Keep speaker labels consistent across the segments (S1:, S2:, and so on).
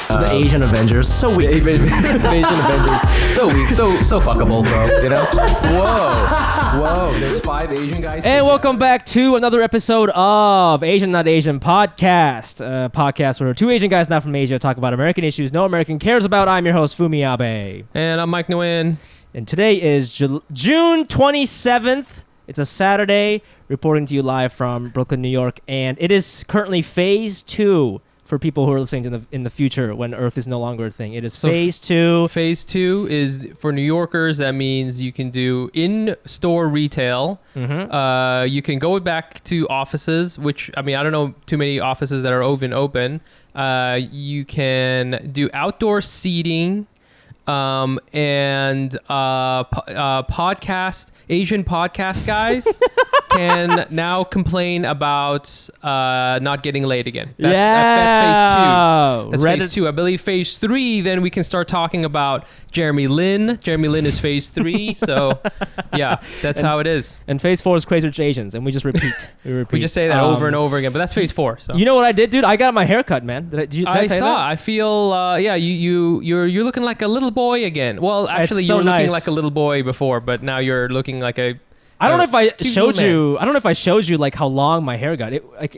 S1: The Asian Avengers, so weak.
S2: Asian Avengers, so weak, so fuckable, bro. You know? Whoa. There's 5 Asian guys.
S3: And welcome back to another episode of Asian Not Asian podcast. A podcast where 2 Asian guys not from Asia talk about American issues no American cares about. I'm your host, Fumi Abe.
S2: And I'm Mike Nguyen.
S3: And today is June 27th. It's a Saturday, reporting to you live from Brooklyn, New York. And it is currently phase 2 for people who are listening in the future when Earth is no longer a thing. It is phase 2.
S2: Phase 2 is for New Yorkers. That means you can do in-store retail.
S3: Mm-hmm.
S2: You can go back to offices, which, I mean, I don't know too many offices that are open. You can do outdoor seating. And Asian podcast guys can now complain about not getting laid again. That's phase 2. That's phase 2. I believe phase 3, then we can start talking about Jeremy Lin. Jeremy Lin is phase 3. So, yeah, that's how it is.
S3: And phase 4 is Crazy Rich Asians, and we just repeat.
S2: We just say that over and over again, but that's phase 4. So.
S3: You know what I did, dude? I got my hair cut, man. Did I saw.
S2: I feel, you're looking like a little boy again. Well, actually, you were looking like a little boy before, but now you're looking like a.
S3: I don't know if I showed you. I don't know if I showed you like how long my hair got.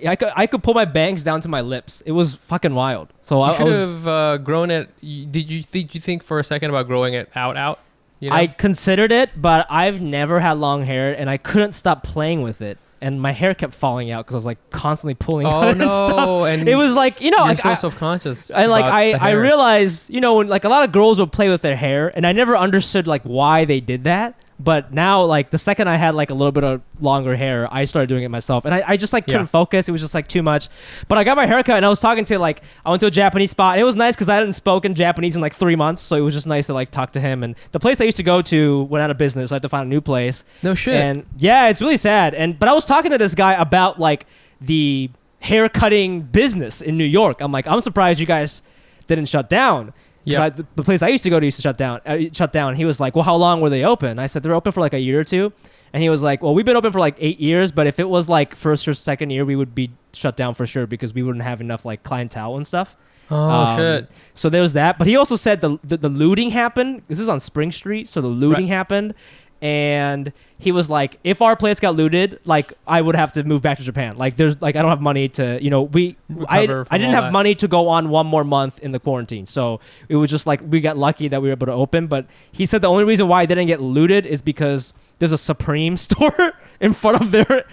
S3: I could pull my bangs down to my lips. It was fucking wild. So I
S2: should have grown it. Did you think for a second about growing it out? You know?
S3: I considered it, but I've never had long hair, and I couldn't stop playing with it. And my hair kept falling out because I was like constantly pulling out and stuff. And it was like,
S2: you're
S3: like,
S2: so self-conscious.
S3: I realized, when like a lot of girls would play with their hair, and I never understood like why they did that. But now, like the second I had like a little bit of longer hair, I started doing it myself, and I just like couldn't focus. It was just like too much. But I got my haircut, and I was talking to I went to a Japanese spot. And it was nice because I hadn't spoken Japanese in like 3 months, so it was just nice to like talk to him. And the place I used to go to went out of business, so I had to find a new place.
S2: No shit.
S3: And yeah, it's really sad. But I was talking to this guy about like the hair cutting business in New York. I'm like, I'm surprised you guys didn't shut down. Yeah, the place I used to go to used to shut down. He was like, "Well, how long were they open?" I said, "They're open for like a year or 2." And he was like, "Well, we've been open for like 8 years, but if it was like first or second year, we would be shut down for sure because we wouldn't have enough like clientele and stuff."
S2: Oh shit!
S3: So there was that. But he also said the looting happened. This is on Spring Street, so the looting happened. And he was like, if our place got looted, like I would have to move back to Japan. Like there's like I don't have money to, I didn't have money to go on 1 more month in the quarantine. So it was just like we got lucky that we were able to open. But he said the only reason why it didn't get looted is because there's a Supreme store in front of their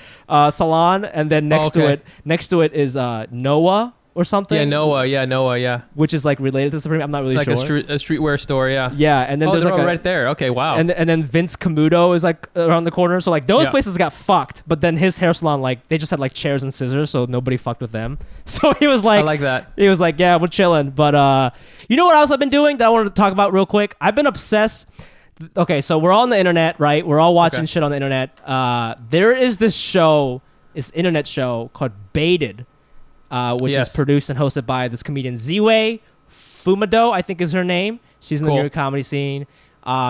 S3: salon, and then next to it is Noah or something.
S2: Yeah, Noah.
S3: Which is like related to Supreme. I'm not really sure.
S2: Like a streetwear store, yeah.
S3: Yeah, and then there's like
S2: right there. Okay, wow.
S3: And then Vince Camuto is like around the corner. So like those places got fucked, but then his hair salon, like they just had like chairs and scissors, so nobody fucked with them. So he was like,
S2: I like that.
S3: He was like, yeah, we're chilling. But you know what else I've been doing that I wanted to talk about real quick? I've been obsessed. Okay, so we're all on the internet, right? We're all watching shit on the internet. There is this internet show called Baited. Which is produced and hosted by this comedian Ziwei Fumado, I think is her name. She's in the New York comedy scene.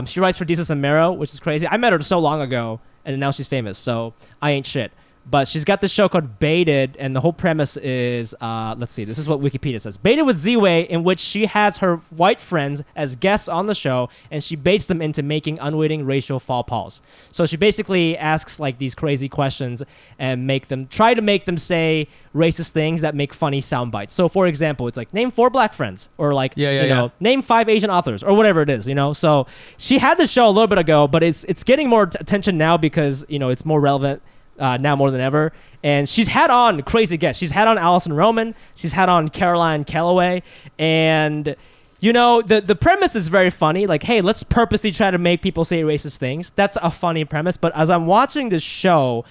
S3: She writes for Desus and Mero, which is crazy. I met her so long ago, and now she's famous, so I ain't shit. But she's got this show called Baited, and the whole premise is, let's see, this is what Wikipedia says. Baited with Ziwei, in which she has her white friends as guests on the show, and she baits them into making unwitting racial faux pas. So she basically asks like these crazy questions and try to make them say racist things that make funny sound bites. So for example, it's like, name 4 black friends, or like, name 5 Asian authors, or whatever it is, So she had this show a little bit ago, but it's getting more attention now because, it's more relevant now more than ever. And she's had on crazy guests. She's had on Allison Roman. She's had on Caroline Calloway. And, the premise is very funny. Like, hey, let's purposely try to make people say racist things. That's a funny premise. But as I'm watching this show,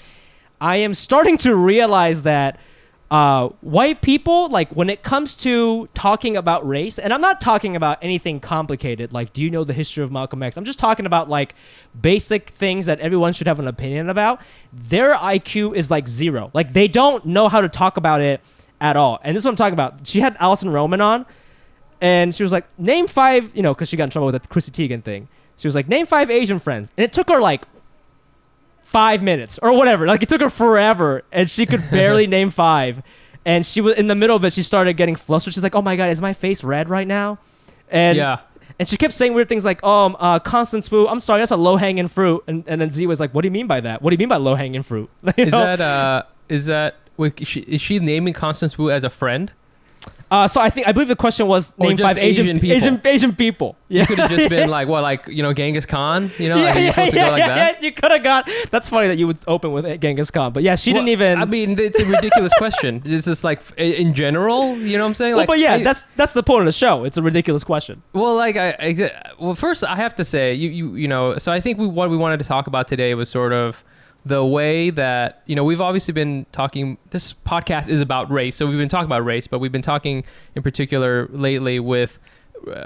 S3: I am starting to realize that white people, like when it comes to talking about race, and I'm not talking about anything complicated, like do you know the history of Malcolm X? I'm just talking about like basic things that everyone should have an opinion about. Their IQ is like 0. Like they don't know how to talk about it at all. And this is what I'm talking about. She had Allison Roman on, and she was like, name 5, because she got in trouble with that Chrissy Teigen thing. She was like, name 5 Asian friends. And it took her like 5 minutes or whatever. Like it took her forever, and she could barely name 5. And she was in the middle of it. She started getting flustered. She's like, "Oh my god, is my face red right now?" And and she kept saying weird things like, Constance Wu, I'm sorry, that's a low-hanging fruit. And then Z was like, what do you mean by that? What do you mean by low-hanging fruit? Is
S2: that wait, is she naming Constance Wu as a friend?
S3: So I believe the question was name 5 Asian people. Asian people. Yeah.
S2: You could have just been like, what, like, Genghis Khan? You know, like, you're supposed to go like that?
S3: Yeah, you could have got. That's funny that you would open with Genghis Khan. But yeah, she didn't even. I
S2: mean, it's a ridiculous question. It's just like, in general, you know what I'm saying? Like,
S3: but yeah, that's the point of the show. It's a ridiculous question.
S2: Well, like, first I have to say, you know, so I think what we wanted to talk about today was sort of the way that, we've obviously been talking, this podcast is about race. So we've been talking about race, but we've been talking in particular lately with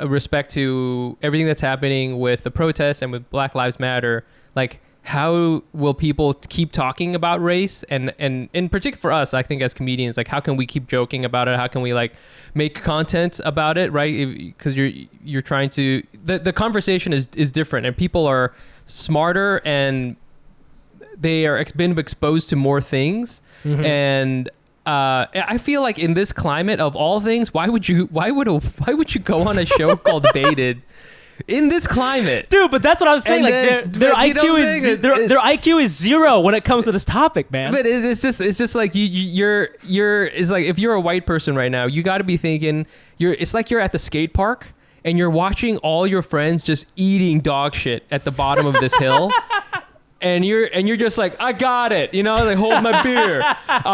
S2: respect to everything that's happening with the protests and with Black Lives Matter. Like, how will people keep talking about race? And in particular for us, I think as comedians, like, how can we keep joking about it? How can we like make content about it, right? Because you're trying to, the conversation is different, and people are smarter and they are been exposed to more things. Mm-hmm. And I feel like in this climate of all things, why would you go on a show called Baited in this climate,
S3: dude? But that's what I'm saying. And like their IQ is 0 when it comes to this topic, man.
S2: But it's just like you're it's like if you're a white person right now, you got to be thinking it's like you're at the skate park and you're watching all your friends just eating dog shit at the bottom of this hill. And you're just like, I got it, they hold my beer.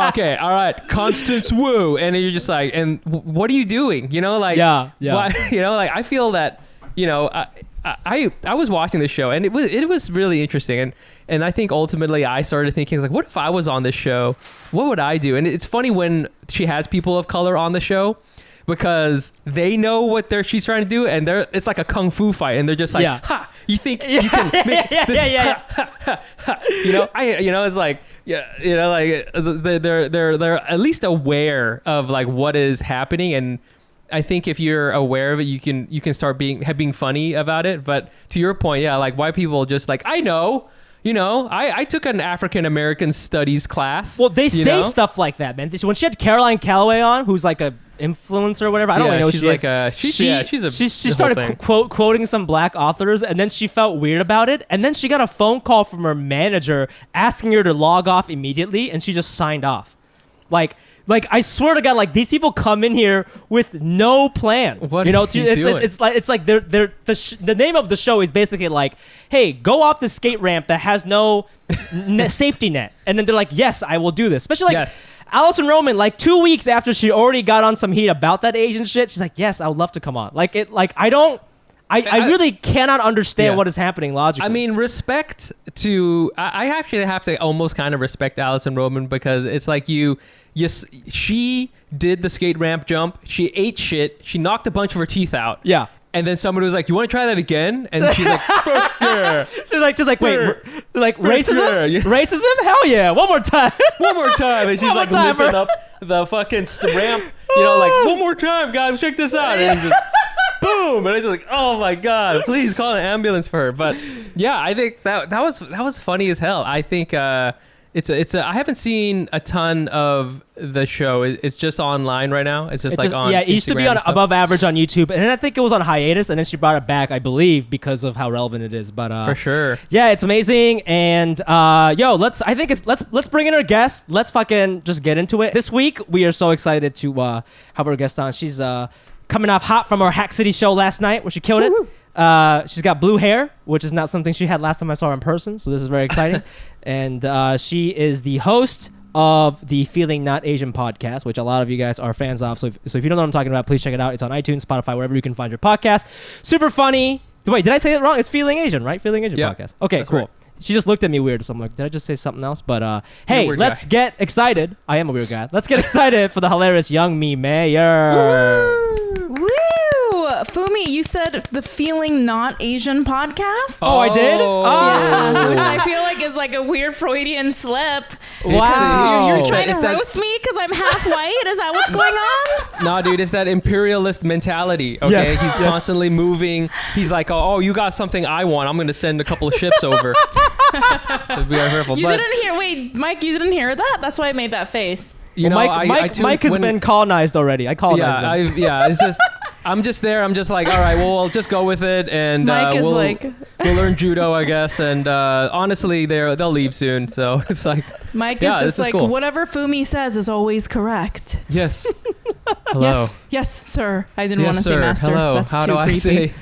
S2: Okay, all right, Constance Wu. And you're just like, and what are you doing? Like,
S3: yeah.
S2: Why, like, I feel that, I was watching this show and it was really interesting. And I think ultimately I started thinking, like, what if I was on this show? What would I do? And it's funny when she has people of color on the show, because they know what she's trying to do, and it's like a kung fu fight, and they're just like, ha, you think you can make this? It's like, like they're at least aware of like what is happening, and I think if you're aware of it, you can start being funny about it. But to your point, like white people just like, I know. I took an African American studies class.
S3: Well, they say stuff like that, man. When she had Caroline Calloway on, who's like a influencer or whatever, I don't really know who she is. She started quoting some black authors, and then she felt weird about it, and then she got a phone call from her manager asking her to log off immediately, and she just signed off. Like I swear to God, like these people come in here with no plan.
S2: What are you doing?
S3: It's like the name of the show is basically like, hey, go off the skate ramp that has no safety net, and then they're like, yes, I will do this. Especially like Allison Roman, like 2 weeks after she already got on some heat about that Asian shit, she's like, yes, I would love to come on. Like it, like I really cannot understand what is happening logically.
S2: I mean, respect to, I actually have to almost kind of respect Allison Roman, because it's like she did the skate ramp jump. She ate shit. She knocked a bunch of her teeth out.
S3: Yeah.
S2: And then somebody was like, you want to try that again? And she's like, fuck yeah.
S3: She's like, wait, like racism? Yeah. Racism? Hell yeah. One more time.
S2: One more time. And she's like lifting up the fucking ramp, like, one more time, guys, check this out. And just boom. And I was like, oh my God, please call an ambulance for her. But yeah, I think that was funny as hell. I think I haven't seen a ton of the show. It's just online right now. It's just like on
S3: it used to be on above average on YouTube, and then I think it was on hiatus, and then she brought it back, I believe, because of how relevant it is. But
S2: for sure,
S3: yeah, it's amazing. And let's bring in our guest. Let's fucking just get into it. This week we are so excited to have our guest on. She's coming off hot from our Hack City show last night, where she killed it. She's got blue hair, which is not something she had last time I saw her in person, so this is very exciting. And she is the host of the Feeling Not Asian podcast, which a lot of you guys are fans of. So if you don't know what I'm talking about, please check it out. It's on iTunes, Spotify, wherever you can find your podcast. Super funny. Wait, did I say it wrong? It's Feeling Asian, right? Feeling Asian podcast. Okay, that's cool. Right. She just looked at me weird, so I'm like, did I just say something else? But hey, let's get excited. I am a weird guy. Let's get excited for the hilarious YOUNGMI Mayer.
S4: Woo! Fumi, you said the Feeling Not Asian podcast?
S3: Oh, I did?
S4: Yeah, which I feel like is like a weird Freudian slip.
S3: Wow.
S4: You're trying to roast me because I'm half white? Is that what's going on?
S2: No, dude, it's that imperialist mentality, okay?
S3: Yes.
S2: He's constantly moving. He's like, oh, you got something I want. I'm going to send a couple of ships over. So be careful.
S4: Didn't hear, wait, Mike, you didn't hear that? That's why I made that face.
S2: You know,
S3: Mike has been colonized already. I colonized him.
S2: It's just I'm just there. I'm just like, all right, well, I'll just go with it, and
S4: Mike is
S2: we'll learn judo, I guess. And honestly, they'll leave soon, so it's like
S4: Mike is just like, cool. Whatever Fumi says is always correct.
S2: Yes. Hello.
S4: Yes, sir. I didn't want to say master.
S2: Hello.
S4: That's
S2: How
S4: too
S2: do I
S4: creepy.
S2: say?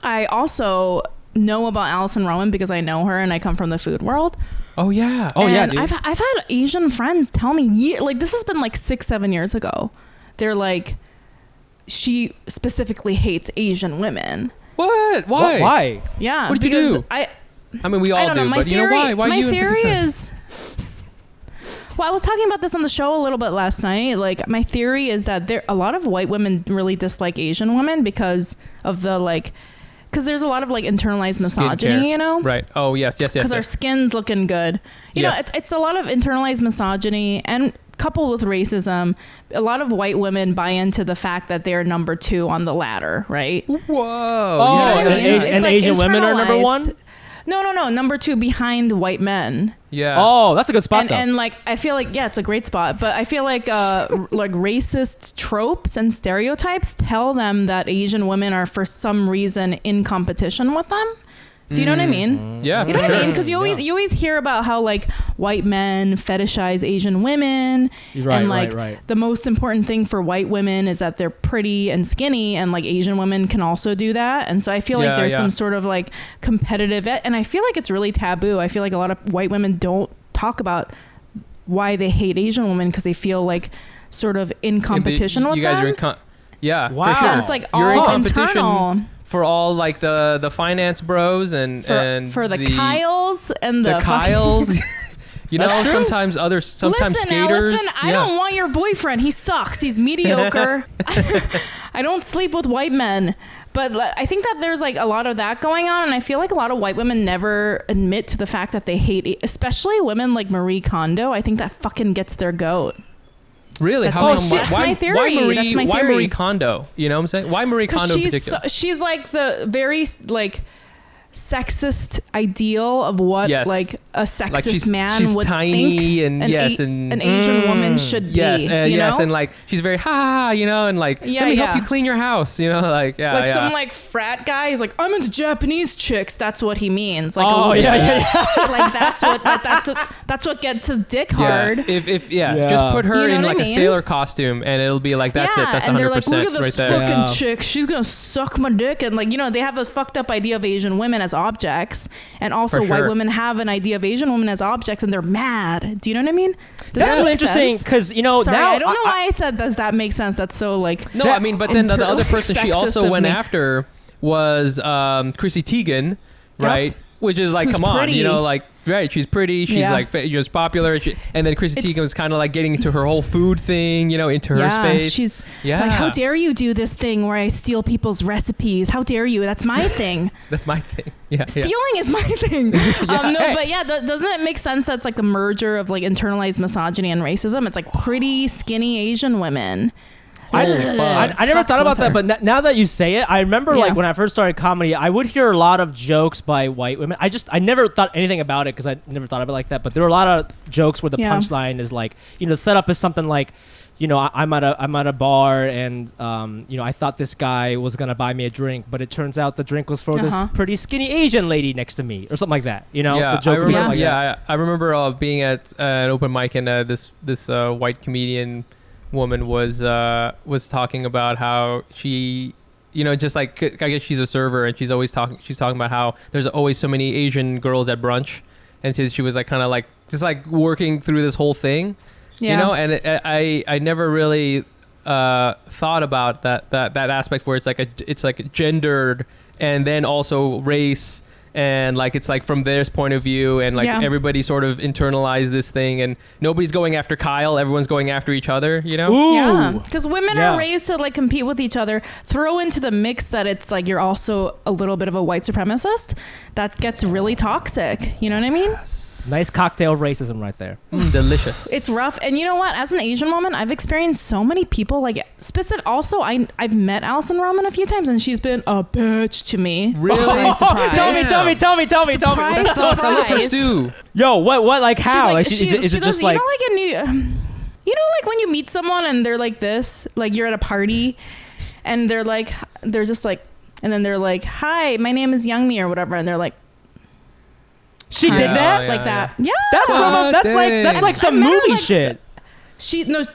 S4: I also know about Alison Roman because I know her and I come from the food world.
S2: Oh yeah.
S3: Oh yeah,
S4: and
S3: dude.
S4: I've had Asian friends tell me like this has been like 6-7 years ago. They're like, she specifically hates Asian women.
S2: What? Why?
S3: Why?
S4: Yeah.
S2: What did you do?
S4: I
S2: mean, we all
S4: don't
S2: do,
S4: know.
S2: but you know why? Why
S4: my
S2: you?
S4: theory is. Well, I was talking about this on the show a little bit last night. Like, my theory is that a lot of white women really dislike Asian women because of because there's a lot of like internalized misogyny, you know?
S2: Right. Oh, yes.
S4: Because our skin's looking good. You know, it's a lot of internalized misogyny, and coupled with racism, a lot of white women buy into the fact that they're number 2 on the ladder, right?
S2: Whoa.
S3: Oh,
S2: yeah.
S3: and Asian women are number 1?
S4: No. Number 2 behind white men.
S2: Yeah.
S3: Oh, that's a good spot, though.
S4: And like, I feel like, yeah, it's a great spot. But I feel like like racist tropes and stereotypes tell them that Asian women are for some reason in competition with them. Do you know what I mean?
S2: Yeah,
S4: you know what I mean? Because you always hear about how like white men fetishize Asian women,
S3: right,
S4: and like
S3: right.
S4: the most important thing for white women is that they're pretty and skinny, and like Asian women can also do that. And so I feel like there's some sort of like competitive, and I feel like it's really taboo. I feel like a lot of white women don't talk about why they hate Asian women because they feel like sort of in competition with them.
S2: You guys are in
S3: wow.
S2: for sure.
S4: Yeah, it's like
S2: you're
S4: all
S2: in competition
S4: internal.
S2: For all like the finance bros and
S4: for the Kyles and the
S2: Kyles. You know, sometimes
S4: listen,
S2: skaters.
S4: Listen, I don't want your boyfriend. He sucks. He's mediocre. I don't sleep with white men. But I think that there's like a lot of that going on, and I feel like a lot of white women never admit to the fact that they hate it, especially women like Marie Kondo. I think that fucking gets their goat.
S2: Really?
S4: That's my theory.
S2: Why Marie Kondo? You know what I'm saying? Why Marie Kondo in particular?
S4: She's like the very like sexist ideal of what like a sexist man
S2: she's
S4: would
S2: tiny
S4: think
S2: and
S4: an Asian woman should be.
S2: Yes,
S4: you know?
S2: and like she's very you know, and like let me help you clean your house, you know, like
S4: some like frat guy. He's like, I'm into Japanese chicks. That's what he means. Like, like that's what gets his dick hard.
S2: If just put her in like a sailor costume, and it'll be like that's it. That's 100%
S4: and they're like, look at this
S2: right there.
S4: fucking chick. She's gonna suck my dick, and like, you know, they have this fucked up idea of Asian women as objects, and also white women have an idea of Asian women as objects, and they're mad. Do you know what I mean?
S3: That's really interesting because, you know,
S4: sorry,
S3: now
S4: I don't know why I said does that make sense. That's so like
S2: no, I mean, but then the other person she also went after was Chrissy Teigen, right? Which is like, come on, you know, like, right, she's pretty, she's like just popular, and then Chrissy Teigen was kind of like getting into her whole food thing, you know, into her space.
S4: She's like, how dare you do this thing where I steal people's recipes? How dare you? That's my thing.
S2: That's my thing. Yeah,
S4: stealing is my thing. But yeah, doesn't it make sense that's like the merger of like internalized misogyny and racism? It's like pretty skinny Asian women.
S3: I never thought about that, but now that you say it, I remember like when I first started comedy, I would hear a lot of jokes by white women. I never thought anything about it because I never thought of it like that. But there were a lot of jokes where the punchline is like, you know, the setup is something like, you know, I'm at a bar and you know, I thought this guy was gonna buy me a drink, but it turns out the drink was for this pretty skinny Asian lady next to me or something like that. You know,
S2: the
S3: joke
S2: I remember,
S3: like that.
S2: I remember being at an open mic and this white comedian woman was talking about how she, you know, just like, I guess she's a server and she's talking about how there's always so many Asian girls at brunch, and she was like kind of like just like working through this whole thing, you know, and I never really thought about that aspect where it's like gendered and then also race. And like it's like from their point of view, and like everybody sort of internalized this thing, and nobody's going after Kyle, everyone's going after each other, you know?
S3: Ooh.
S4: Yeah, because women are raised to like compete with each other. Throw into the mix that it's like you're also a little bit of a white supremacist. That gets really toxic. You know what I mean?
S3: Nice cocktail of racism right there.
S2: Delicious.
S4: It's rough. And you know what? As an Asian woman, I've experienced so many people like specific. Also, I've met Alison Roman a few times, and she's been a bitch to me.
S2: Really?
S3: Tell me.
S2: That sucks. I love her stew.
S3: Yo, what, like how?
S4: Like,
S3: like, is it just like,
S4: you know, like You know, like when you meet someone and they're like this, like you're at a party and they're just like, and then they're like, hi, my name is YOUNGMI or whatever. And they're like,
S3: she did that?
S4: Like that. Yeah.
S3: That's like some movie shit.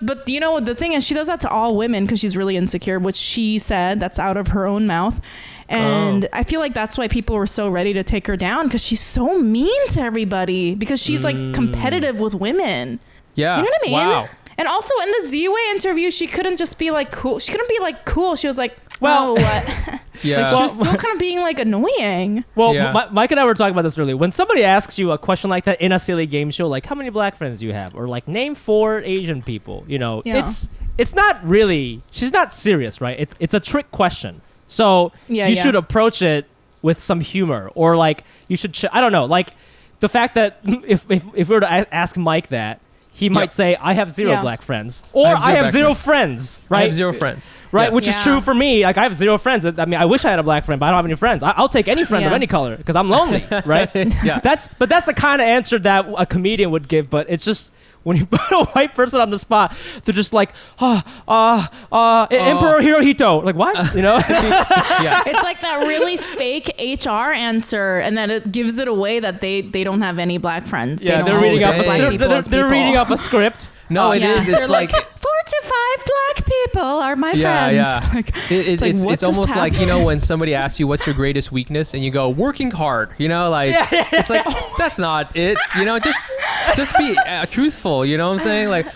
S4: But you know, the thing is, she does that to all women because she's really insecure, which she said that's out of her own mouth. And I feel like that's why people were so ready to take her down, because she's so mean to everybody, because she's like competitive with women.
S2: Yeah.
S4: You know what I mean?
S2: Wow.
S4: And also in the Z-Way interview, she couldn't just be like cool. She couldn't be like cool. She was like, well, what?
S2: Yeah.
S4: Like she was still kind of being like annoying.
S3: Well,
S2: Yeah.
S3: Mike and I were talking about this earlier. When somebody asks you a question like that in a silly game show, like how many black friends do you have, or like name 4 Asian people, you know, it's not really. She's not serious, right? It's a trick question. So you should approach it with some humor, or like you should. I don't know, like the fact that if we were to ask Mike that, he might say, I have 0 black friends. Or I have 0 friends, right?
S2: I have 0 friends.
S3: Right,
S2: Yes.
S3: which is true for me. Like, I have 0 friends. I mean, I wish I had a black friend, but I don't have any friends. I'll take any friend of any color because I'm lonely, right?
S2: Yeah.
S3: That's the kind of answer that a comedian would give, but it's just, when you put a white person on the spot, they're just like, Emperor Hirohito. Like, what? You know?
S2: Yeah.
S4: It's like that really fake HR answer, and then it gives it away that they don't have any black friends.
S3: Yeah,
S4: they
S3: they're reading
S2: off
S3: they're reading off a script.
S2: No, it is. It's
S4: They're
S2: like
S4: 4 to 5 black people are my friends.
S2: Yeah.
S4: Like,
S2: it's
S4: what
S2: it's
S4: just
S2: almost like, you
S4: happened?
S2: know, when somebody asks you what's your greatest weakness and you go working hard, you know, like it's like that's not it, you know, just be truthful, you know what I'm saying? Like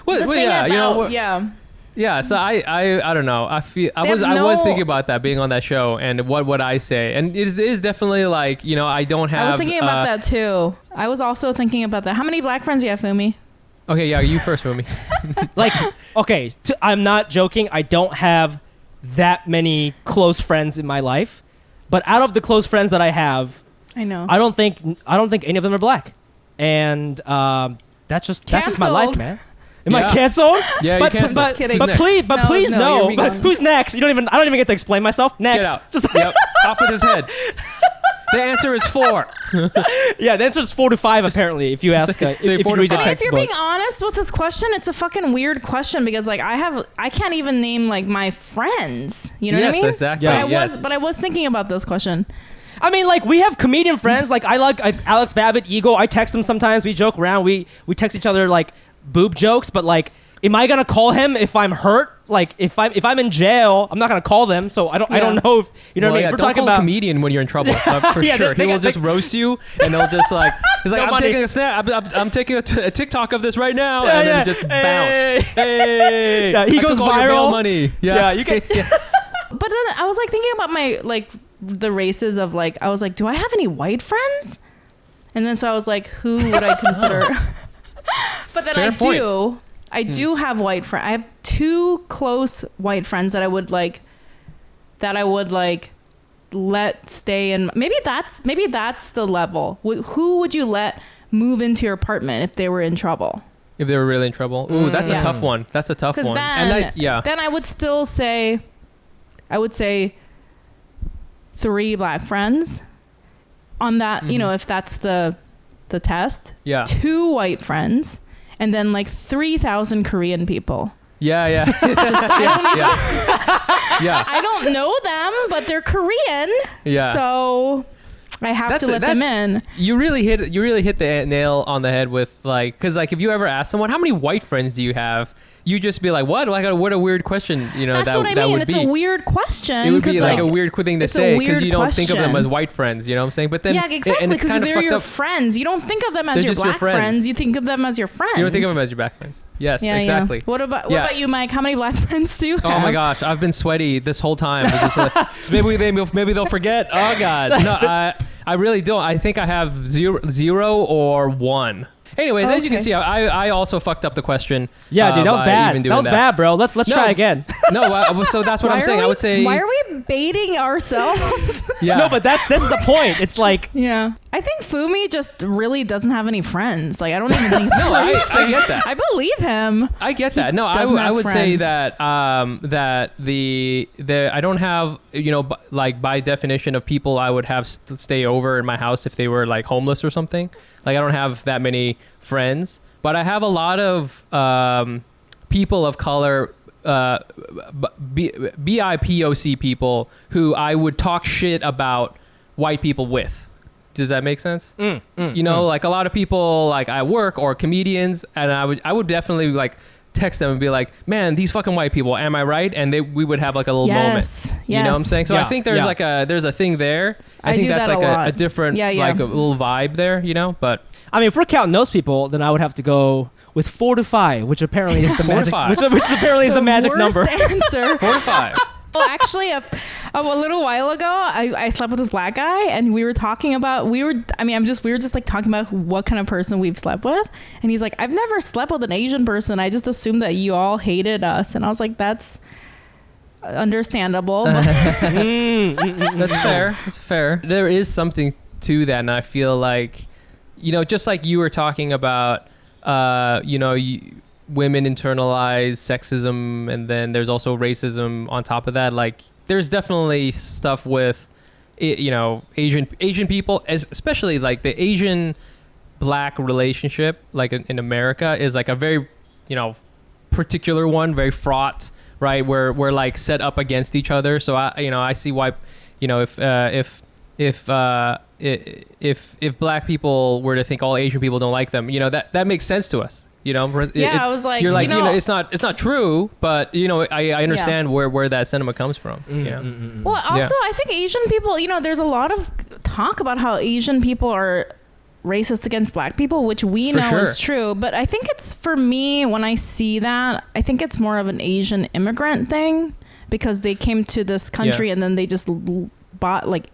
S2: yeah, so I don't know. I was thinking about that being on that show, and what would I say? And it is definitely like, you know, I don't have.
S4: I was thinking about that too. I was also thinking about that. How many black friends do you have, Fumi?
S2: Okay, yeah, you first, Fumi.
S3: Like, okay, I'm not joking. I don't have that many close friends in my life, but out of the close friends that I have,
S4: I know.
S3: I don't think any of them are black, and that's just my life, man. Am I canceled?
S2: Yeah,
S3: but,
S2: you canceled.
S3: But,
S4: kidding.
S3: please
S4: No,
S3: no. But who's next? I don't even get to explain myself. Next.
S2: Get out.
S3: Just
S2: Yep. Off with his head. The answer is 4.
S3: yeah, the answer is 4 to 5 apparently. If you ask,
S2: say
S3: if you
S2: 4 to
S3: read the
S2: 5.
S4: If you're
S3: textbook.
S4: being honest with this question, it's a fucking weird question, because like I can't even name like my friends. You know what I mean?
S2: Yes, exactly.
S3: Yeah.
S4: But I was thinking about this question.
S3: I mean, like, we have comedian friends. Like, I like Alex Babbitt, Ego. I text him sometimes. We joke around. We text each other like boob jokes. But like, am I gonna call him if I'm hurt? Like, if I'm in jail, I'm not gonna call them. So I don't know if you know what I mean. If we're
S2: don't
S3: talking
S2: call
S3: about
S2: a comedian when you're in trouble, for
S3: Yeah,
S2: sure.
S3: they
S2: He will just roast you, and they'll just like, he's like,
S3: No
S2: I'm
S3: money.
S2: taking a snap. I'm taking a TikTok of this right now,
S3: Yeah,
S2: and
S3: yeah.
S2: then just
S3: Hey.
S2: bounce. Hey,
S3: Yeah, he
S2: I
S3: goes
S2: took all your bail
S3: viral.
S2: money.
S3: yeah, you can.
S4: But then I was like thinking about my like the races of like, I was like, do I have any white friends? And then so I was like, who would I consider? But then
S2: Fair point.
S4: I do have white friends. I have 2 close white friends that I would like let stay in. Maybe that's the level. Who would you let move into your apartment if they were in trouble?
S2: If they were really in trouble. Ooh, that's a tough one. That's a tough one.
S4: Because then I would still say, I would say 3 black friends on that, you know, if that's the test.
S2: Yeah.
S4: 2 white friends, and then like 3,000 Korean people.
S2: Yeah.
S4: Just,
S2: Yeah.
S4: I don't know them, but they're Korean.
S2: Yeah.
S4: So I have to let them in.
S2: You really hit the nail on the head with like, because like if you ever ask someone how many white friends do you have, you just be like, what? Like, what a weird question, you know.
S4: That's what I mean. It's a weird question.
S2: It would be like a weird thing to say because you don't think of them
S4: question.
S2: as white friends. You know what I'm saying? But then
S4: Yeah, exactly.
S2: and it's
S4: Because
S2: kinda
S4: they're
S2: fucked
S4: your
S2: up.
S4: friends. You don't think of them as
S2: They're
S4: your
S2: just your
S4: black
S2: friends.
S4: friends. You think of them as your friends.
S2: You don't think of them as your black friends. Yes,
S4: Yeah,
S2: exactly.
S4: Yeah. What about you, Mike? How many black friends do you have?
S2: Oh my gosh, I've been sweaty this whole time. It's just like, so maybe they'll forget. Oh God, no, I really don't. I think I have zero or 1. Anyways, as you can see, I also fucked up the question.
S3: Yeah, dude, that was bad. That was bad, bro. Let's try again.
S2: No, so that's what I'm saying. I would say.
S4: Why are we baiting ourselves?
S2: Yeah.
S3: No, but this is the point. It's like,
S4: Yeah. I think Fumi just really doesn't have any friends. Like, I don't even think it's
S2: No, I get that.
S4: I believe him.
S2: I get that. No,
S4: doesn't
S2: I
S4: have
S2: would say
S4: friends.
S2: that the I don't have, you know, like by definition of people I would have stay over in my house if they were like homeless or something. Like I don't have that many friends, but I have a lot of people of color, BIPOC people who I would talk shit about white people with. Does that make sense? Like a lot of people like at work or comedians, and I would definitely like text them and be like, man, these fucking white people, am I right? And we would have like a little moment. You know what I'm saying? So I think there's there's a thing there. I think that's like a different, like a little vibe there, But
S3: I mean, if we're counting those people, then I would have to go with 4 to 5, which apparently is the magic, which apparently is the magic number.
S4: Answer.
S2: 4 to 5.
S4: Well, actually, a little while ago, I slept with this black guy, and we were talking about we were just like talking about what kind of person we've slept with, and he's like, I've never slept with an Asian person. I just assumed that you all hated us, and I was like, that's understandable.
S2: That's fair. That's fair. There is something to that, and I feel like, just like you were talking about, women internalize sexism, and then there's also racism on top of that. Like, there's definitely stuff with, Asian people, especially like the Asian black relationship, like in America, is like a very, particular one, very fraught, right? Where we're like set up against each other. So I see why, if black people were to think all Asian people don't like them, that makes sense to us.
S4: I was like,
S2: you're like, it's not true, but I understand where that sentiment comes from.
S4: Well, also, I think Asian people, there's a lot of talk about how Asian people are racist against black people, which we know is true. But I think it's, for me, when I see that, I think it's more of an Asian immigrant thing, because they came to this country and then they just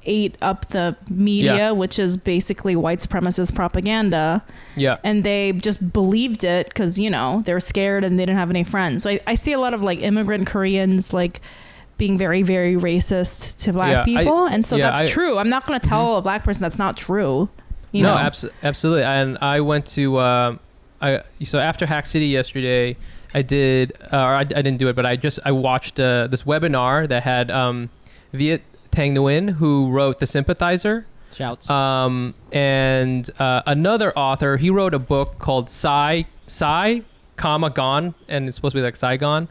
S4: ate up the media, which is basically white supremacist propaganda. Yeah. And they just believed it because, they were scared and they didn't have any friends. So I see a lot of like immigrant Koreans like being very, very racist to black people. And so that's true. I'm not going to tell a black person that's not true.
S2: No, absolutely. And I went to, so after Hack City yesterday, I did, I didn't do it, but I watched this webinar that had Viet Thanh Nguyen, who wrote The Sympathizer.
S3: Shouts.
S2: And another author, he wrote a book called Gone, and it's supposed to be like Saigon.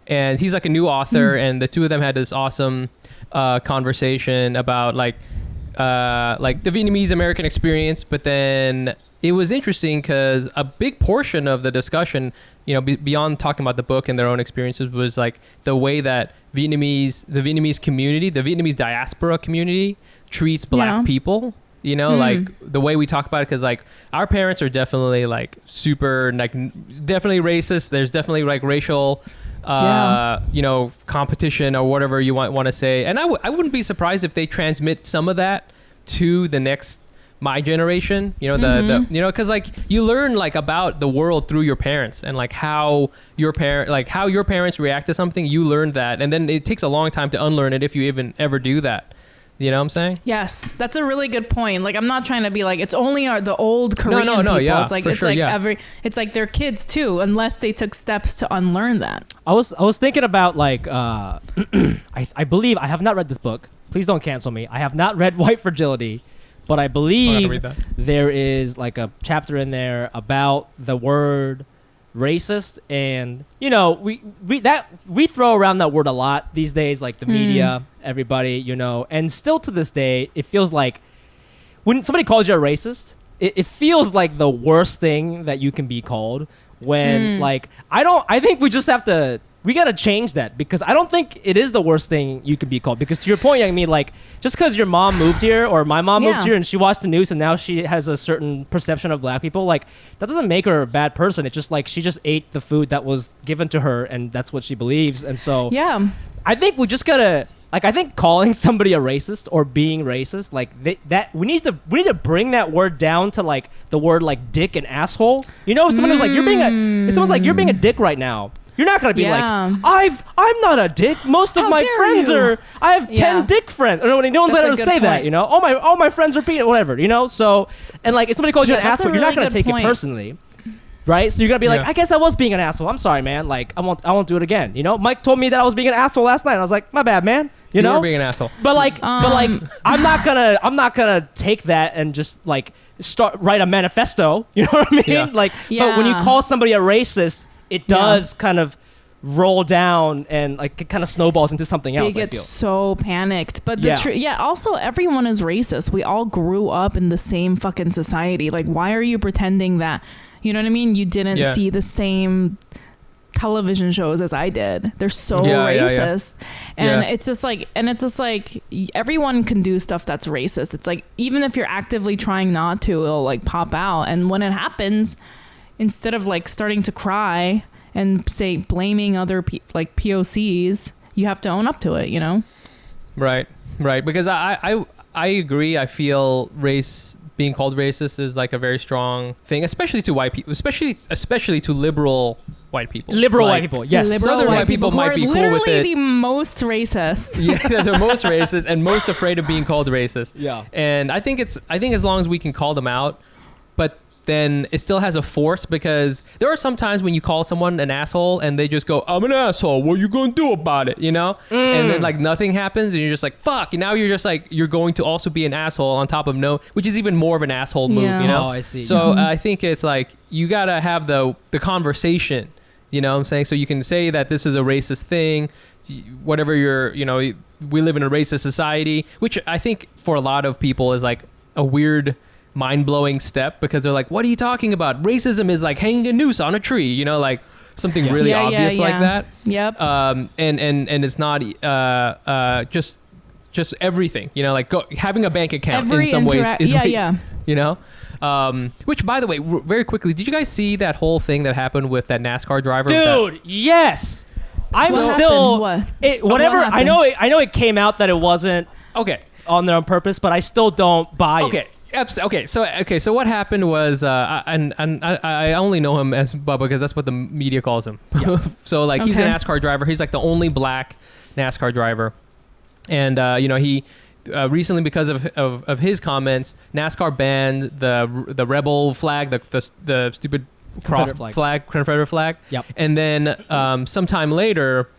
S2: And he's like a new author, and the two of them had this awesome conversation about like the Vietnamese American experience. But then it was interesting because a big portion of the discussion, beyond talking about the book and their own experiences, was like the way that the Vietnamese community, the Vietnamese diaspora community treats black people, like the way we talk about it. Cause like our parents are definitely like super, like definitely racist. There's definitely like racial, competition or whatever you want to say. And I wouldn't be surprised if they transmit some of that to the next, my generation, because like you learn like about the world through your parents, and like how your parents react to something, you learn that, and then it takes a long time to unlearn it if you even ever do that. You know what I'm saying?
S4: Yes, that's a really good point. Like, I'm not trying to be like it's only the old Korean people.
S2: Yeah,
S4: it's like it's like their kids too, unless they took steps to unlearn that.
S3: I was thinking about like I believe, I have not read this book. Please don't cancel me. I have not read White Fragility. But I believe there is like a chapter in there about the word racist, and we throw around that word a lot these days, like the media, everybody, and still to this day, it feels like when somebody calls you a racist, it feels like the worst thing that you can be called. When like I think we got to change that, because I don't think it is the worst thing you could be called. Because to your point, Youngmi, like just because your mom moved here or my mom moved here and she watched the news and now she has a certain perception of black people, like that doesn't make her a bad person. It's just like she just ate the food that was given to her and that's what she believes. And so I think we just got to, like, I think calling somebody a racist or being racist, like we need to bring that word down to like the word like dick and asshole. Someone who's like, if someone's like, you're being a dick right now, you're not gonna be like, I'm not a dick. Most of my friends are. I have 10 dick friends. No one's gonna say that. All my friends are being whatever. So, and like if somebody calls you an asshole, you're not gonna take it personally, right? So you're gonna be like, I guess I was being an asshole. I'm sorry, man. Like I won't do it again. Mike told me that I was being an asshole last night. And I was like, my bad, man. You
S2: were being an asshole.
S3: But I'm not gonna take that and just like write a manifesto. You know what I mean? But when you call somebody a racist, it does kind of roll down and like it kind of snowballs into something else.
S4: They get so panicked. But also everyone is racist. We all grew up in the same fucking society. Like, why are you pretending that, you know what I mean? You didn't see the same television shows as I did. They're so racist. And it's just like everyone can do stuff that's racist. It's like, even if you're actively trying not to, it'll like pop out. And when it happens, instead of like starting to cry and say blaming other like POCs, you have to own up to it, you know?
S2: Right. Because I agree. I feel being called racist is like a very strong thing, especially to white people, especially to liberal white people.
S3: White people, yes.
S2: Southern white people might be cool with it.
S4: Literally the most racist.
S2: Yeah, they're most racist and most afraid of being called racist.
S3: Yeah.
S2: And I think as long as we can call them out, but then it still has a force, because there are some times when you call someone an asshole and they just go, I'm an asshole, what are you going to do about it, you know? And then like nothing happens and you're just like, fuck, and now you're just like, you're going to also be an asshole on top of which is even more of an asshole move, you know?
S3: Oh, I see.
S2: So I think it's like, you got to have the conversation, you know what I'm saying? So you can say that this is a racist thing, whatever we live in a racist society, which I think for a lot of people is like a weird, mind-blowing step, because they're like, what are you talking about? Racism is like hanging a noose on a tree, you know, like something really obvious like that.
S4: Yep.
S2: And it's not just everything, you know, like having a bank account in some ways is racist, you know? Which, by the way, very quickly, did you guys see that whole thing that happened with that NASCAR driver?
S3: Dude, yes. I'm still whatever. I know it came out that it wasn't on there on purpose, but I still don't buy it.
S2: Okay, so what happened was, and I only know him as Bubba because that's what the media calls him. Yeah. So like he's a NASCAR driver. He's like the only black NASCAR driver, and he recently, because of his comments, NASCAR banned the rebel flag, the stupid cross flag, Confederate flag.
S3: Yep.
S2: And then sometime later,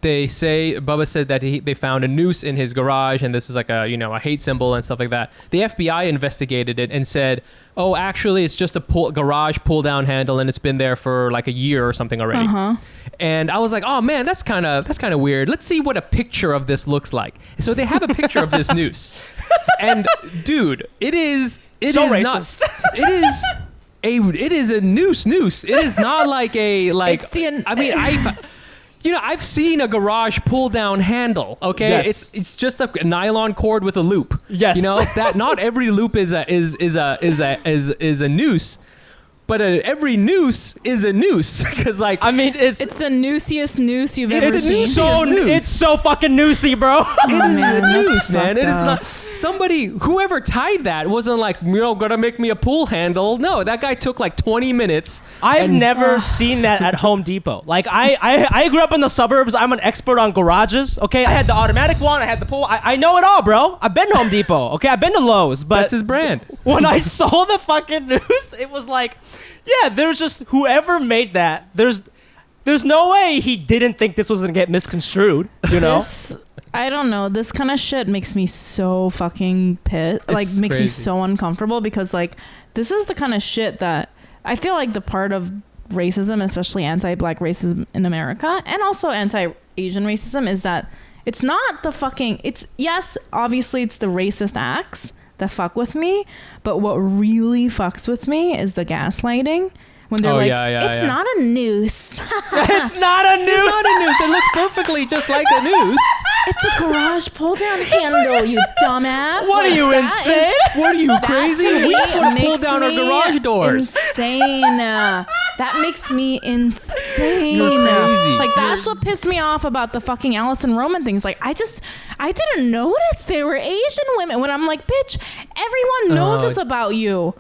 S2: Bubba said that they found a noose in his garage, and this is like a hate symbol and stuff like that. The FBI investigated it and said, oh, actually it's just a garage pull down handle, and it's been there for like a year or something already. And I was like, oh man, that's kind of weird. Let's see what a picture of this looks like. So they have a picture of this noose, and dude, it is
S3: racist.
S2: It is a noose. It is not like I've seen a garage pull down handle. Okay,
S3: yes.
S2: It's just a nylon cord with a loop.
S3: Yes,
S2: you know that not every loop is a noose, but every noose is a noose, because like
S4: it's the noosiest noose you've ever seen.
S3: It's so fucking noosey, bro.
S2: It is a noose, man. It is not. Whoever tied that wasn't like, gonna make me a pull handle. No, that guy took like 20 minutes.
S3: I've never seen that at Home Depot. Like I grew up in the suburbs. I'm an expert on garages. Okay, I had the automatic one. I had the pull. I know it all, bro. I've been to Home Depot. Okay, I've been to Lowe's. But
S2: that's his brand.
S3: When I saw the fucking noose, it was like, yeah, there's just whoever made that. There's no way he didn't think this was gonna get misconstrued. You know.
S4: I don't know. This kind of shit makes me so fucking pissed. Like, makes me so uncomfortable, because like this is the kind of shit that I feel like the part of racism, especially anti-black racism in America, and also anti-Asian racism, is that it's not the fucking. Yes, obviously it's the racist acts that fuck with me, but what really fucks with me is the gaslighting. When they're it's not a noose.
S3: It's not a noose.
S2: It's not a noose. It looks perfectly just like a noose.
S4: It's a garage pull-down handle, you dumbass.
S3: What are you, insane?
S2: What are you, crazy? We just want to pull down our garage doors.
S4: Insane. That makes me insane.
S2: You're crazy.
S4: Like, that's what pissed me off about the fucking Allison Roman things. Like, I didn't notice they were Asian women. When I'm like, bitch, everyone knows this about you.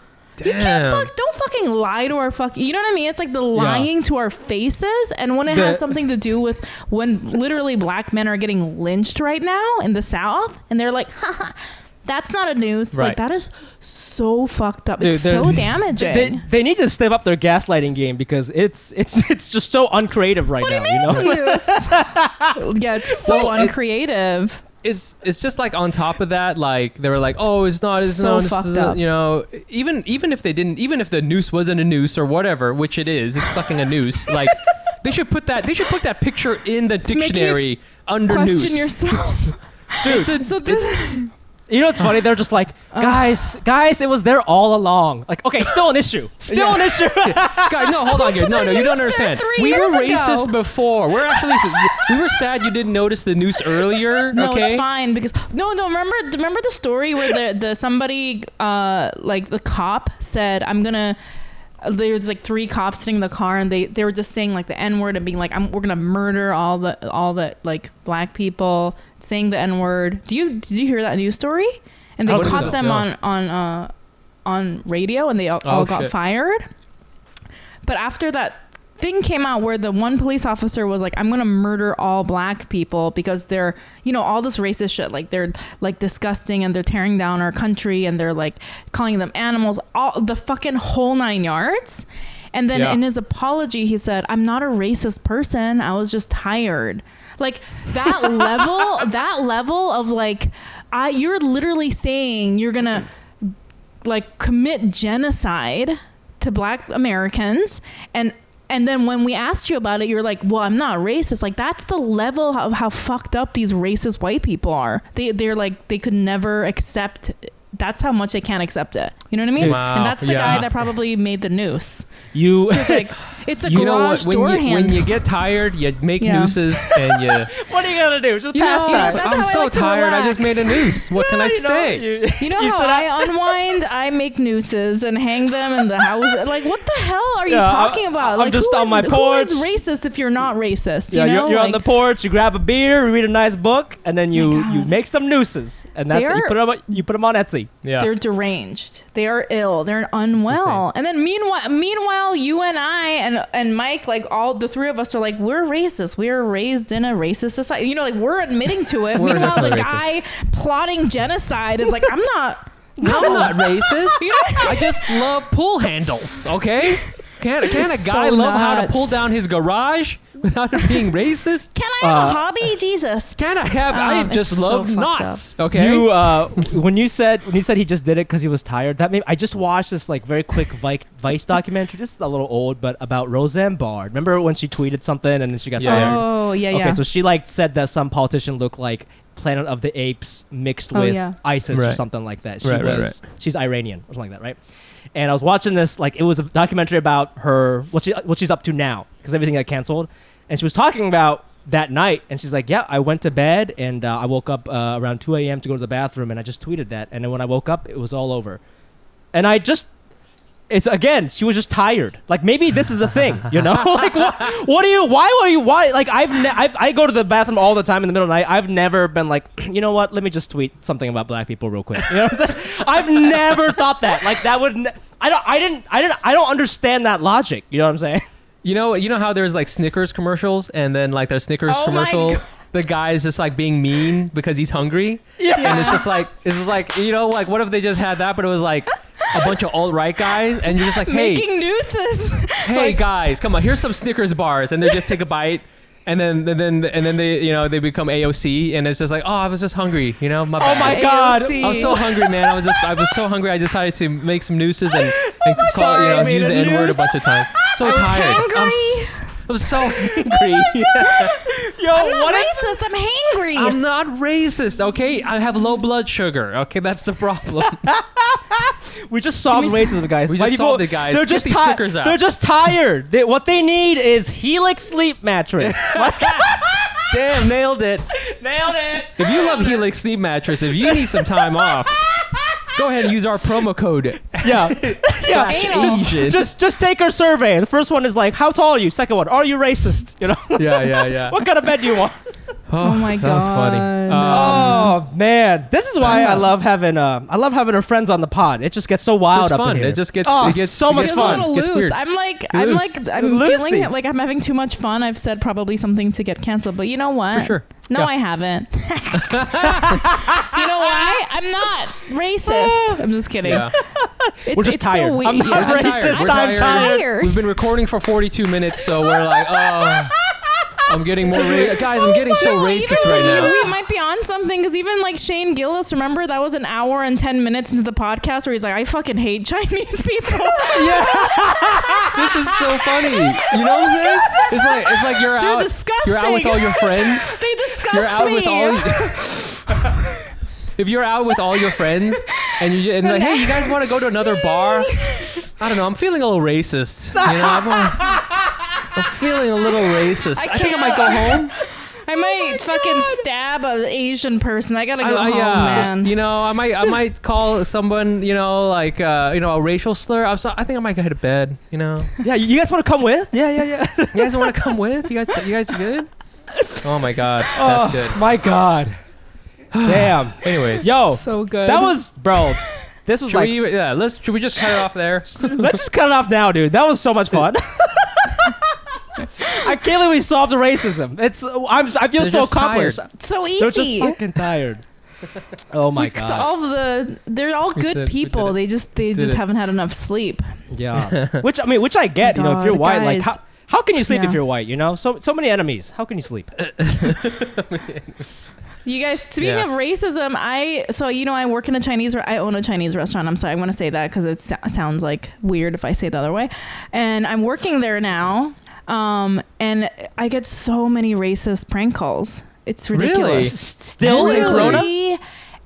S4: You can't don't fucking lie to our you know what I mean? It's like the lying to our faces. And when it has something to do with when literally black men are getting lynched right now in the South, and they're like, haha, that's not a news. Right. Like, that is so fucked up. It's so damaging.
S3: They need to step up their gaslighting game, because it's just so uncreative right now.
S4: What do you mean? It's a news? Yeah, it's so uncreative.
S2: it's just like on top of that, like they were like, oh, it's not,
S4: fucked up.
S2: you know, even if they didn't, even if the noose wasn't a noose or whatever, which it is, it's fucking a noose. Like they should put that picture in the dictionary under
S4: question
S2: noose.
S4: Yourself.
S2: Dude,
S4: so this.
S3: You know what's funny? They're just like, guys, it was there all along. Like, okay, still an issue. Still an issue.
S2: Guys, no, hold on, no, you don't understand. We were racist before. We were sad you didn't notice the noose earlier.
S4: No,
S2: okay?
S4: it's fine because remember the story where the somebody like the cop said, I'm gonna. There was like 3 cops sitting in the car, and they were just saying like the N-word and being like, we're gonna murder all the like black people, saying the N-word. Did you hear that news story? And they caught them on radio, and they all got fired. But after that thing came out where the one police officer was like, I'm gonna murder all black people because they're, you know, all this racist shit, like they're like disgusting and they're tearing down our country and they're like calling them animals, all the fucking whole 9 yards. And then in his apology he said, I'm not a racist person, I was just tired. Like that level of like, you're literally saying you're gonna like commit genocide to black Americans, and then when we asked you about it, you're like, well, I'm not racist. Like, that's the level of how fucked up these racist white people are. They're like, they could never accept. That's how much they can't accept it. You know what I mean?
S2: Wow.
S4: And that's the guy that probably made the noose.
S3: It's
S4: like, it's a
S2: you
S4: garage door handle.
S2: When you get tired, you make nooses and you...
S3: What are you going to do? Just pass time.
S2: I'm so tired. I just made a noose. What can I say?
S4: You know how I unwind? I make nooses and hang them in the house. Like, what the hell are you talking about?
S3: I'm just on my porch.
S4: Who is racist if you're not racist?
S3: Yeah,
S4: you know?
S3: you're on the porch. You grab a beer, you read a nice book, and then you make some nooses, and that's you put them on Etsy.
S2: Yeah.
S4: They're deranged. They are ill. They're unwell. And then meanwhile, you and I and Mike, like all the 3 of us are like, we're racist. We were raised in a racist society. You know, like we're admitting to it. Meanwhile, the guy plotting genocide is like, I'm not
S2: racist. I just love pull handles. Okay. Can a guy love how to pull down his garage without it being racist?
S4: Can I have a hobby? Jesus.
S2: Can I have? I just love knots. Okay.
S3: When you said he just did it because he was tired, I just watched this like very quick Vice documentary. This is a little old, but about Roseanne Barr. Remember when she tweeted something and then she got fired?
S4: Oh yeah.
S3: Okay, so she like said that some politician looked like Planet of the Apes mixed with ISIS or something like that. She's Iranian or something like that, right? And I was watching this, like it was a documentary about her, what she's up to now, because everything got canceled. And she was talking about that night, and she's like, yeah, I went to bed, and I woke up around 2 a.m. to go to the bathroom, and I just tweeted that. And then when I woke up, it was all over. And she was just tired. Like, maybe this is a thing, you know? Like, why? Like, I go to the bathroom all the time in the middle of the night. I've never been like, you know what? Let me just tweet something about black people real quick. You know what I'm saying? I've never thought that. Like, that would, I don't understand that logic. You know what I'm saying?
S2: You know how there's like Snickers commercials, and then like their Snickers commercial, the guy's just like being mean because he's hungry. Yeah. And it's just like, you know, like what if they just had that, but it was like a bunch of alt-right guys, and you're just like, hey,
S4: making nooses.
S2: Hey guys, come on, here's some Snickers bars, and they just take a bite, and then they, you know, they become AOC, and it's just like, oh, I was just hungry, you know, my bad.
S3: Oh my God,
S4: AOC.
S2: I was so hungry, man. I was so hungry. I decided to make some nooses and use the N-word a bunch of times. So tired.
S4: Hangry.
S2: I'm so hungry.
S3: Yo,
S4: I'm not racist. I'm hangry.
S2: I'm not racist, okay? I have low blood sugar, okay? That's the problem.
S3: We just solved racism, guys.
S2: We just solved it, guys.
S3: They're
S2: Get
S3: just
S2: these stickers out.
S3: They're just tired. What they need is Helix sleep mattress.
S2: Damn, nailed it.
S3: Nailed it.
S2: If you love Helix sleep mattress, if you need some time off, go ahead and use our promo code.
S3: Yeah. Just take our survey. The first one is like, how tall are you? Second one, are you racist? You know?
S2: Yeah.
S3: What kind of bed do you want?
S4: Oh my God.
S2: That was funny.
S3: Oh man, this is why I love having our friends on the pod. It just gets so wild
S2: just
S3: up
S2: fun.
S3: in here.
S2: It just gets
S3: so much fun.
S4: A little
S2: It gets
S4: loose.
S2: weird.
S4: I'm feeling like I'm having too much fun. I've said probably something to get canceled, but you know what?
S2: For sure.
S4: No, I haven't. You know why? I'm not racist. I'm just kidding.
S2: Yeah.
S3: We're just tired.
S4: So weird.
S3: I'm not racist.
S2: I'm tired.
S4: tired.
S2: We've been recording for 42 minutes, so we're like, oh, I'm getting more. Guys, I'm getting so racist right now.
S4: We might be on something. something because even like Shane Gillis, remember that was an hour and 10 minutes into the podcast where he's like, I fucking hate Chinese people.
S2: Yeah. This is so funny. You know what I'm saying? It's like you're
S4: They're
S2: out.
S4: disgusting.
S2: You're out with all your friends.
S4: They disgust
S2: You're out
S4: me.
S2: with all. If you're out with all your friends and you're like, hey, you guys want to go to another bar? I don't know. I'm feeling a little racist. You know, I'm feeling a little racist. I think I might go home.
S4: I might fucking stab an Asian person. I gotta go home, man.
S2: You know, I might call someone, you know, like a racial slur. I think I might go to bed. You know.
S3: Yeah, you guys want to come with? Yeah.
S2: You guys want to come with? You guys good? Oh my god, that's good.
S3: My god. Damn.
S2: Anyways,
S3: yo,
S4: So good.
S3: that was, bro. This was
S2: should
S3: like.
S2: should we just cut it off there?
S3: Let's just cut it off now, dude. That was so much fun. I can't believe we solved the racism. I feel
S2: They're
S3: so
S2: just
S3: accomplished.
S4: so easy.
S3: They're just fucking tired. Oh my god.
S4: They're all
S2: We
S4: good
S2: did- we
S4: people.
S2: did it.
S4: They just
S2: it.
S4: haven't had enough sleep.
S3: Yeah. Which I get. You know, if you're
S4: God,
S3: white, like
S4: guys.
S3: how can you sleep if
S4: Yeah.
S3: you're white? You know, so many enemies. How can you sleep?
S4: You guys, speaking
S2: Yeah.
S4: of racism, I work in I own a Chinese restaurant. I'm sorry, I want to say that because it sounds like weird if I say it the other way. And I'm working there now, and I get so many racist prank calls. It's ridiculous.
S2: Really?
S3: Still in Corona?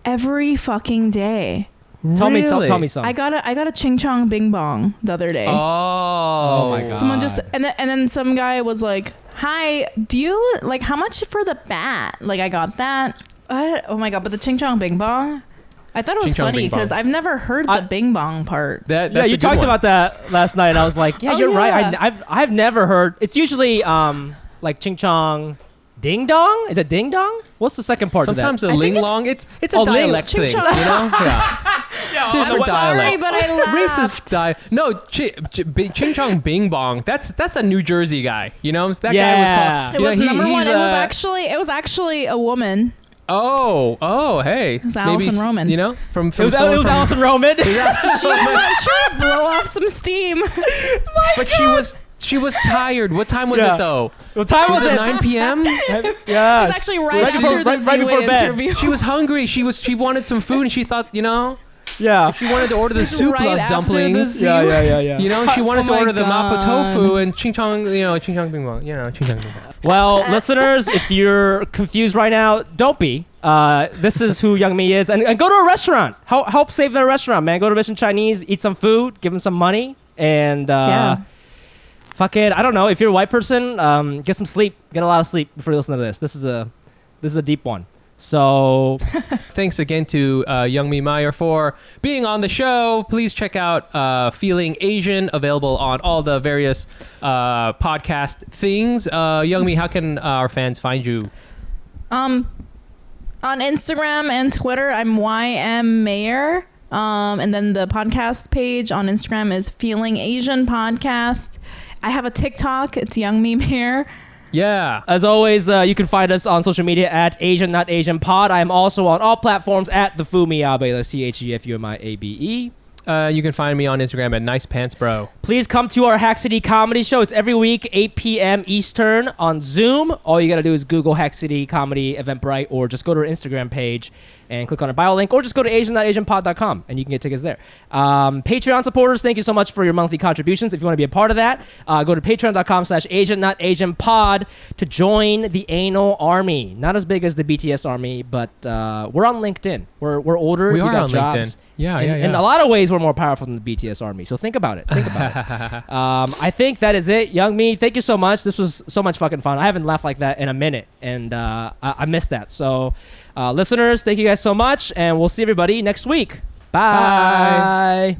S4: Every fucking day.
S3: Tell me
S2: Really?
S3: some.
S4: I got a ching chong bing bong the other day.
S2: Oh
S3: my god.
S4: Someone just and then some guy was like, "Hi, do you like how much for the bat?" Like I got that. Oh my god! But the ching chong bing bong, I thought it was
S2: Ching chong
S4: funny
S2: bing bong.
S4: because I've never heard the bing bong part.
S2: That's
S3: Yeah,
S2: a
S3: you
S2: good
S3: talked
S2: one.
S3: about that last night, and I was like, yeah,
S4: Oh,
S3: you're
S4: yeah.
S3: right. I've never heard. It's usually like ching chong, ding dong. Is it ding dong? What's the second part
S2: Sometimes
S3: of
S2: the
S3: that?
S2: ling long. It's a
S3: ling-
S2: dialect
S4: ching
S2: thing.
S4: chong.
S2: You know? Yeah. Different
S4: I'm sorry,
S2: dialect.
S4: but I laughed.
S2: Racist No, Ching Chong Bing Bong. That's a New Jersey guy. You know, that guy was
S3: Yeah.
S2: called.
S4: It
S2: you
S4: was
S2: know,
S4: number one.
S2: he's,
S4: It was actually a woman.
S2: Oh, hey.
S4: was Allison Roman.
S2: You know, from
S3: It was Allison Roman.
S4: She was trying to blow off some steam.
S2: But she was tired. What time was
S3: Yeah.
S2: it though?
S3: What time was
S2: Was it
S3: it?
S2: 9 p.m.?
S3: Yeah.
S4: It was actually right
S3: Right
S4: after
S3: before-
S4: the
S3: right before
S4: Z-Way
S3: bed.
S4: interview.
S2: She was hungry. She wanted some food, and she thought, you know,
S3: Yeah.
S2: she wanted to order the soup
S4: Right after
S2: dumplings.
S4: the
S3: Yeah.
S2: You know, she wanted
S4: Oh
S2: to order
S4: my
S2: the mapo
S4: God.
S2: tofu and ching chong bing bong. You know, ching chong bing bong.
S3: Well, listeners, if you're confused right now, don't be. This is who YOUNGMI is, and go to a restaurant. Help save their restaurant, man. Go to Mission Chinese, eat some food, give them some money, and fuck it. I don't know. If you're a white person, get some sleep. Get a lot of sleep before you listen to this. This is a deep one. So
S2: Thanks again to YOUNGMI MAYER for being on the show. Please check out Feeling Asian, available on all the various podcast things. YOUNGMI, how can our fans find you?
S4: On Instagram and Twitter, I'm YM and then the podcast page on Instagram is Feeling Asian Podcast. I have a TikTok. It's YOUNGMI MAYER.
S2: Yeah.
S3: as always, you can find us on social media at Asian Not Asian Pod. I am also on all platforms at the Fumi Abe. That's TheFumiAbe.
S2: You can find me on Instagram at Nice Pants Bro.
S3: Please come to our Hack City Comedy Show. It's every week, 8 p.m. Eastern on Zoom. All you got to do is Google Hack City Comedy Eventbrite, or just go to our Instagram page and click on our bio link, or just go to asian.asianpod.com and you can get tickets there. Patreon supporters, thank you so much for your monthly contributions. If you want to be a part of that, go to patreon.com/asian.not-asianpod to join the anal army. Not as big as the BTS army, but we're on LinkedIn. We're older.
S2: We
S3: got
S2: are on
S3: jobs.
S2: LinkedIn. Yeah,
S3: In a lot of ways, we're more powerful than the BTS army. So think about it. I think that is it. YOUNGMI, thank you so much. This was so much fucking fun. I haven't laughed like that in a minute, and I missed that. So, listeners, thank you guys so much, and we'll see everybody next week. Bye.